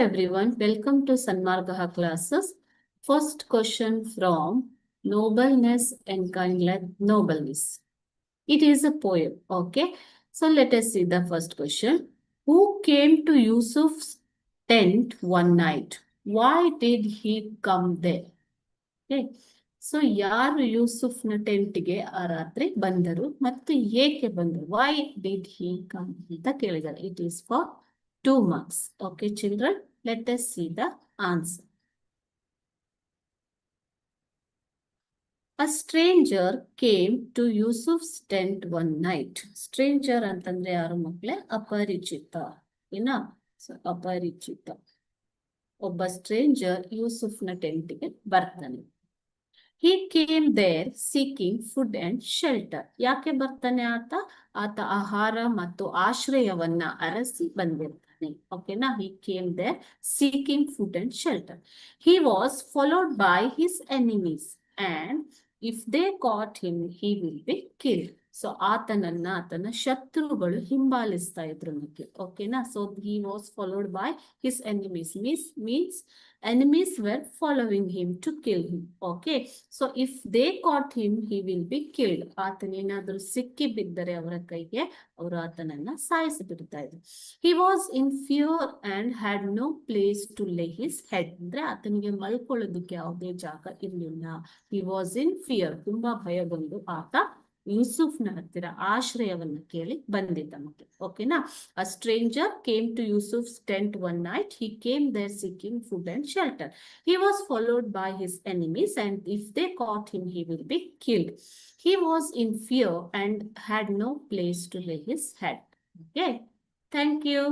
Everyone, welcome to Sanmargaha classes. First question from Nobleness and Kindness, Nobleness. It is a poem, okay? So let us see the first question. Who came to Yusuf's tent one night? Why did he come there? Okay. So ಯಾರು ಯೂಸುಫ್ನ ಟೆಂಟ್ಗೆ ಆ ರಾತ್ರಿ ಬಂದರು ಮತ್ತು ಏಕೆ ಬಂದರು? Why did he come ಅಂತ ಕೇಳಿದ್ದಾರೆ. It is for 2 marks. Okay, children, let us see the answer. A stranger came to Yusuf's tent one night. Stranger ಅಂತಂದ್ರೆ ಯಾರು ಮಕ್ಕಳೇ? ಅಪರಿಚಿತ. ಏನಾ? ಸೊ ಅಪರಿಚಿತ. ಒಬ್ಬ ಸ್ಟ್ರೇಂಜರ್ ಯೂಸುಫ್ನ ಟೆಂಟ್ಗೆ ಬರ್ತಾನೆ. He came there seeking food and shelter. ಯಾಕೆ ಬರ್ತಾನೆ ಆತ? ಆತ ಆಹಾರ ಮತ್ತು ಆಶ್ರಯವನ್ನ ಅರಸಿ ಬಂದಿರ್ತಾನೆ. ಓಕೆನಾ? He came there seeking food and shelter. He was followed by his enemies and if they caught him, he will be killed. So ಆತನ ಶತ್ರುಗಳು ಹಿಂಬಾಲಿಸ್ತಾ ಇದ್ರು ಮಕ್ಕಳು. ಓಕೆನಾ? So he was followed by his enemies. Means enemies were following him to kill him. Okay, so if they caught him, he will be killed. ಆತನೇನಾದ್ರೂ ಸಿಕ್ಕಿ ಬಿದ್ದರೆ ಅವರ ಕೈಗೆ ಅವರು ಆತನನ್ನ ಸಾಯಿಸಿಬಿಡ್ತಾ ಇದ್ರು. He was in fear and had no place to lay his head. ಅಂದ್ರೆ ಆತನಿಗೆ ಮಲ್ಕೊಳ್ಳೋದಕ್ಕೆ ಯಾವುದೇ ಜಾಗ ಇರಲಿಲ್ಲ. He was in fear. ತುಂಬಾ ಭಯಗೊಂಡು ಆತ ಯೂಸುಫ್ನ ಹತ್ತಿರ ಆಶ್ರಯವನ್ನ ಕೇಳಿ ಬಂದಿದ್ದ ಮಕ್ಕಳು. ಓಕೆನಾ? A stranger came to Yusuf's tent one night. He came there seeking food and shelter. He was followed by his enemies and if they caught him, he will be killed. He was in fear and had no place to lay his head. Okay, thank you.